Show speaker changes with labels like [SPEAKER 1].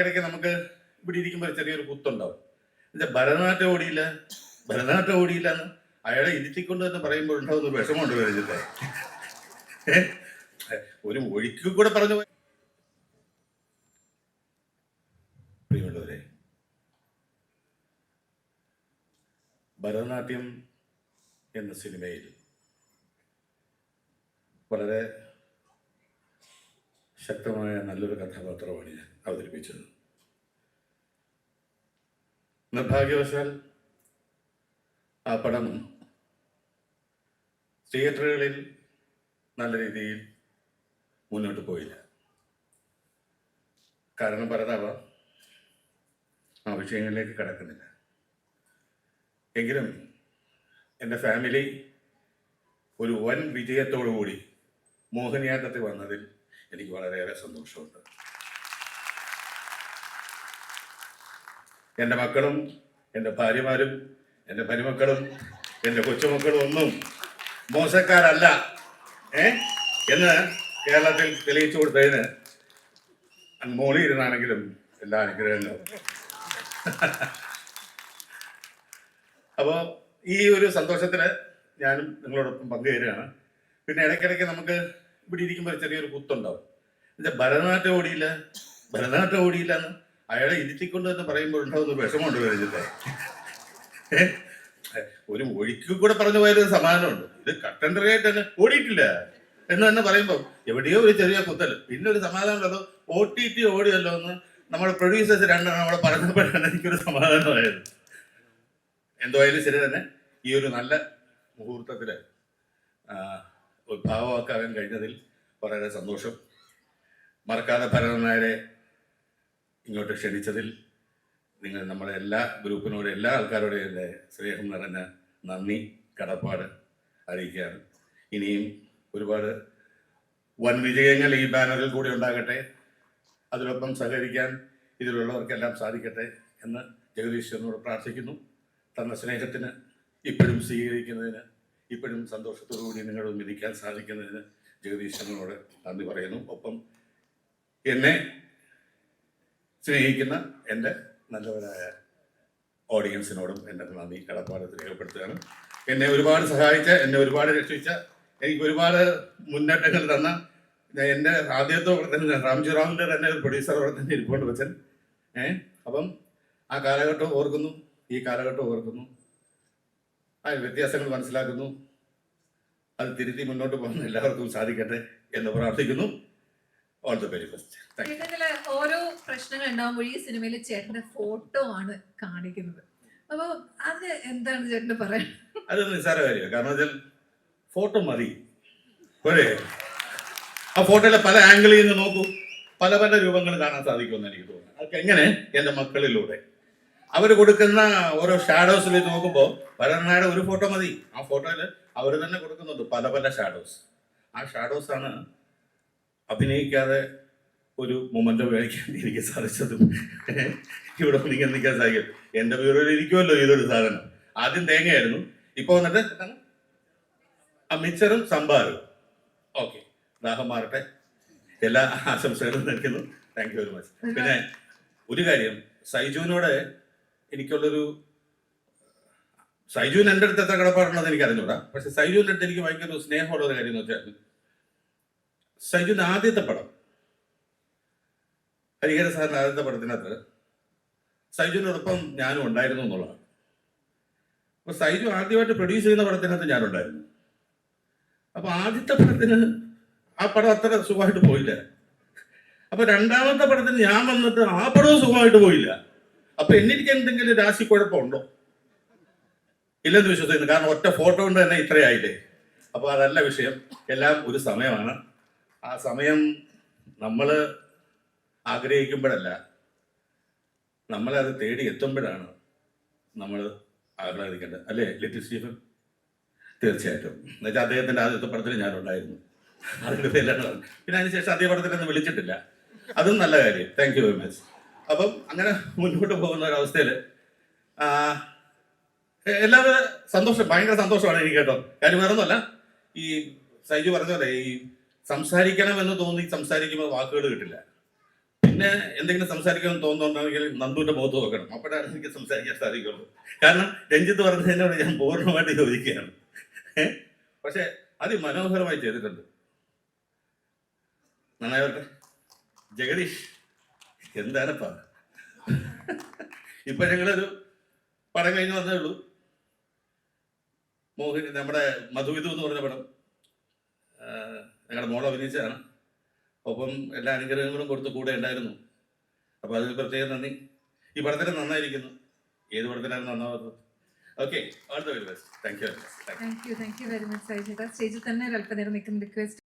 [SPEAKER 1] ഇടയ്ക്ക് നമുക്ക് ഇവിടെ ഇരിക്കുമ്പോൾ ചെറിയൊരു കുത്തുണ്ടാവും. എന്നുവെച്ചാൽ ഭരതനാട്യം ഓടിയില്ല എന്ന് അയാളെ ഇരുത്തിക്കൊണ്ട് തന്നെ പറയുമ്പോൾ ഉണ്ടാവുന്ന വിഷമമുണ്ട് കഴിഞ്ഞിട്ട്. ഒരു ഒഴുക്കിൽ കൂടെ പറഞ്ഞു. പ്രിയമുള്ളവരെ, ഭരതനാട്യം എന്ന സിനിമയിൽ വളരെ ശക്തമായ നല്ലൊരു കഥാപാത്രമാണ് ഞാൻ അവതരിപ്പിച്ചത്. നിർഭാഗ്യവശാൽ ആ പടം തിയേറ്ററുകളിൽ നല്ല രീതിയിൽ മുന്നോട്ട് പോയില്ല. കാരണം പലതാവാം, ആ വിഷയങ്ങളിലേക്ക് കടക്കുന്നില്ല. എങ്കിലും എൻ്റെ ഫാമിലി ഒരു വൻ വിജയത്തോടുകൂടി മോഹിനിയാട്ടത്തിൽ വന്നതിൽ എനിക്ക് വളരെയേറെ സന്തോഷമുണ്ട്. എൻ്റെ മക്കളും എൻ്റെ ഭാര്യമാരും എൻ്റെ മരുമക്കളും എൻ്റെ കൊച്ചുമക്കളും ഒന്നും മോശക്കാരല്ല എന്ന് കേരളത്തിൽ തെളിയിച്ചു കൊടുത്തതിന് മോളി ഇരുന്നാണെങ്കിലും എല്ലാ അനുഗ്രഹങ്ങളും. അപ്പോൾ ഈ ഒരു സന്തോഷത്തിന് ഞാനും നിങ്ങളോടൊപ്പം പങ്കുചേരുകയാണ്. പിന്നെ ഇടയ്ക്കിടയ്ക്ക് നമുക്ക് ഇവിടെ ഇരിക്കുമ്പോൾ ചെറിയൊരു കുത്തുണ്ടാവും. എന്നുവെച്ചാൽ ഭരതനാട്യം ഓടിയില്ല എന്ന് അയാളെ ഇരുത്തിക്കൊണ്ട് തന്നെ പറയുമ്പോൾ ഉണ്ടാവുന്ന വിഷമമുണ്ട് കഴിഞ്ഞിട്ട്. ഒരു ഒഴുക്കിൽ കൂടെ പറഞ്ഞു പോയൊരു സമാധാനമുണ്ട്. ഇത് കട്ടൻഡറായിട്ട് തന്നെ ഓടിയിട്ടില്ല എന്ന് തന്നെ പറയുമ്പോൾ എവിടെയോ ഒരു ചെറിയ കുത്തൽ, പിന്നെ ഒരു സമാധാനമുള്ളത് OTT ഓടിയല്ലോ എന്ന് നമ്മുടെ പ്രൊഡ്യൂസേഴ്സ് രണ്ടെണ്ണം നമ്മളെ പറഞ്ഞപ്പോഴാണ് എനിക്കൊരു സമാധാനമായത്. എന്തായാലും ശരി തന്നെ, ഈ ഒരു നല്ല മുഹൂർത്തത്തിൽ ഉദ്ഭാവമാക്കാൻ കഴിഞ്ഞതിൽ വളരെ സന്തോഷം. മറക്കാതെ ഭരതൻ നായരെ ഇങ്ങോട്ട് ക്ഷണിച്ചതിൽ നിങ്ങൾ നമ്മുടെ എല്ലാ ഗ്രൂപ്പിനോടും എല്ലാ ആൾക്കാരോടും എൻ്റെ സ്നേഹം നിറഞ്ഞ നന്ദി കടപ്പാട് അറിയിക്കുകയാണ്. ഇനിയും ഒരുപാട് വൻ വിജയങ്ങൾ ഈ ബാനറിൽ കൂടി ഉണ്ടാകട്ടെ. അതിനൊപ്പം സഹകരിക്കാൻ ഇതിലുള്ളവർക്കെല്ലാം സാധിക്കട്ടെ എന്ന് ജഗദീശ്വരനോട് പ്രാർത്ഥിക്കുന്നു. തന്ന സ്നേഹത്തിന് ഇപ്പോഴും സ്വീകരിക്കുന്നതിന്, ഇപ്പോഴും സന്തോഷത്തോടുകൂടി നിങ്ങളൊന്നും ഇരിക്കാൻ സാധിക്കുന്നതിന് ജഗദീശ്വരനോട് നന്ദി പറയുന്നു. ഒപ്പം എന്നെ സ്നേഹിക്കുന്ന എൻ്റെ നല്ലവരായ ഓഡിയൻസിനോടും എൻ്റെ നന്ദി കടപ്പാട് രേഖപ്പെടുത്തുകയാണ്. എന്നെ ഒരുപാട് സഹായിച്ച, എന്നെ ഒരുപാട് രക്ഷിച്ച, എനിക്ക് ഒരുപാട് മുന്നേറ്റങ്ങൾ തന്ന എൻ്റെ ആദ്യത്തെ തന്നെ റാംജിറാമിൻ്റെ തന്നെ ഒരു പ്രൊഡ്യൂസർ അവിടെ തന്നെ ഇരിക്കൊണ്ട് വെച്ചൻ. അപ്പം ആ കാലഘട്ടം ഓർക്കുന്നു, ഈ കാലഘട്ടം ഓർക്കുന്നു, ആ വ്യത്യാസങ്ങൾ മനസ്സിലാക്കുന്നു. അത് തിരുത്തി മുന്നോട്ട് പോകുന്ന എല്ലാവർക്കും സാധിക്കട്ടെ എന്ന് പ്രാർത്ഥിക്കുന്നു. All the very best.
[SPEAKER 2] ഓരോ പ്രശ്നങ്ങൾ ഉണ്ടാകുമ്പോൾ ഈ സിനിമയിൽ ചേട്ടന്റെ ഫോട്ടോ ആണ് കാണിക്കുന്നത്. അപ്പോൾ അത് എന്താണ് ചേട്ടന് പറയാൻ?
[SPEAKER 1] അത് നിസ്സാര കാര്യമാണ്. കാരണം വെച്ചാൽ ഫോട്ടോ മതി പോരെ. ആ ഫോട്ടോയിലെ പല ആംഗിളിൽ നിന്ന് നോക്കൂ, പല പല രൂപങ്ങൾ കാണാൻ സാധിക്കുമെന്ന് എനിക്ക് തോന്നുന്നു. അതൊക്കെ എങ്ങനെ? എൻ്റെ മക്കളിലൂടെ അവർ കൊടുക്കുന്ന ഓരോ ഷാഡോസിലേക്ക് നോക്കുമ്പോൾ ഭരതനായുടെ ഒരു ഫോട്ടോ മതി. ആ ഫോട്ടോയിൽ അവർ തന്നെ കൊടുക്കുന്നുണ്ട് പല പല ഷാഡോസ്. ആ ഷാഡോസാണ് അഭിനയിക്കാതെ ഒരു മൊമെൻ്റ് ഉപയോഗിക്കാൻ എനിക്ക് സാധിച്ചതും ഇവിടെ നിങ്ങൾ നിൽക്കാൻ സാധിക്കും. എൻ്റെ ബ്യൂറോയിൽ ഇരിക്കുമല്ലോ ഇതൊരു സാധനം. ആദ്യം തേങ്ങയായിരുന്നു, ഇപ്പോൾ വന്നിട്ട് ആ മിച്ചറും സംഭാരും. ഓക്കെ, ദാഹം മാറട്ടെ. എല്ലാ ആശംസകളും നൽകുന്നു. Thank you very much. പിന്നെ ഒരു കാര്യം, സൈജുവിനോട് എനിക്കുള്ളൊരു, സൈജുവിന് എൻ്റെ അടുത്ത് എത്ര കടപ്പാടുണ്ടെന്ന് എനിക്ക് അറിഞ്ഞൂടാ. പക്ഷെ സൈജുവിൻ്റെ അടുത്ത് എനിക്ക് ഭയങ്കര സ്നേഹമുള്ളൊരു കാര്യം എന്ന് വെച്ചാൽ, സൈജുവിൻ്റെ ആദ്യത്തെ പടം, ഹരിഹര സാറിൻ്റെ ആദ്യത്തെ പടത്തിനകത്ത് സൈജുവിനോടൊപ്പം ഞാനും ഉണ്ടായിരുന്നു എന്നുള്ളതാണ്. അപ്പൊ സൈജു ആദ്യമായിട്ട് പ്രൊഡ്യൂസ് ചെയ്യുന്ന പടത്തിനകത്ത് ഞാനുണ്ടായിരുന്നു. അപ്പൊ ആദ്യത്തെ പടത്തിന് ആ പടം അത്ര സുഖമായിട്ട് പോയില്ല. അപ്പൊ രണ്ടാമത്തെ പടത്തിന് ഞാൻ വന്നിട്ട് ആ പടവും സുഖമായിട്ട് പോയില്ല. അപ്പൊ എനിക്ക് എന്തെങ്കിലും രാശിക്കുഴപ്പമുണ്ടോ? ഇല്ലെന്ന് വിശ്വസിക്കുന്നു. കാരണം ഒറ്റ ഫോട്ടോ കൊണ്ട് തന്നെ ഇത്രയായില്ലേ. അപ്പൊ അതല്ല വിഷയം. എല്ലാം ഒരു സമയമാണ്. ആ സമയം നമ്മൾ ആഗ്രഹിക്കുമ്പോഴല്ല, നമ്മളത് തേടി എത്തുമ്പോഴാണ് നമ്മൾ ആഹ്ലാദിക്കേണ്ടത്. അല്ലേ ലിറ്റിൽ സ്റ്റീഫൻ? തീർച്ചയായിട്ടും. എന്നുവെച്ചാൽ അദ്ദേഹത്തിൻ്റെ ആദ്യത്തെ പടത്തിൽ ഞാനുണ്ടായിരുന്നു. അതിൻ്റെ പേരിലാണ്. പിന്നെ അതിനുശേഷം അതേ പടത്തിലൊന്നും വിളിച്ചിട്ടില്ല. അതും നല്ല കാര്യം. Thank you very much. അപ്പം അങ്ങനെ മുന്നോട്ട് പോകുന്ന ഒരവസ്ഥയിൽ എല്ലാവരും സന്തോഷം, ഭയങ്കര സന്തോഷമാണ് എനിക്ക് കേട്ടോ. കാര്യം വേറൊന്നുമല്ല, ഈ സൈജു പറഞ്ഞ പോലെ ഈ സംസാരിക്കണം എന്ന് തോന്നി സംസാരിക്കുമ്പോൾ വാക്കുകൾ കിട്ടില്ല. പിന്നെ എന്തെങ്കിലും സംസാരിക്കാൻ തോന്നുന്നുണ്ടെങ്കിൽ നന്ദുവിന്റെ മുഖത്ത് നോക്കണം, അപ്പോഴാണ് എനിക്ക് സംസാരിക്കാൻ സാധിക്കുള്ളൂ. കാരണം രഞ്ജിത്ത് പറഞ്ഞതിനോട് ഞാൻ പൂർണ്ണമായിട്ട് യോജിക്കുകയാണ്. പക്ഷെ അതിമനോഹരമായി ചെയ്തിട്ടുണ്ട്. നന്നായി വരട്ടെ. ജഗദീഷ് എന്താണപ്പാ, ഇപ്പൊ ഞങ്ങളൊരു പടം കഴിഞ്ഞ് വന്നേ ഉള്ളൂ. മോഹിനി, നമ്മുടെ മധുവിധു എന്ന് പറഞ്ഞ പടം ഞങ്ങളുടെ മോൾ അഭിനയിച്ചതാണ്. ഒപ്പം എല്ലാ അനുഗ്രഹങ്ങളും കൊടുത്ത് കൂടെ ഉണ്ടായിരുന്നു. അപ്പോൾ അതിൽ പ്രത്യേകം നന്ദി. ഈ പടത്തിന് നന്നായിരിക്കുന്നു. ഏത് പടത്തിനാണ് നന്നാവുന്നത്? Okay, all the very best. Thank you very much.
[SPEAKER 2] Thank you very much Saiju. സ്റ്റേജിൽ തന്നെ ഒരു അല്പനേരം നിൽക്കുന്ന റിക്വസ്റ്റ്.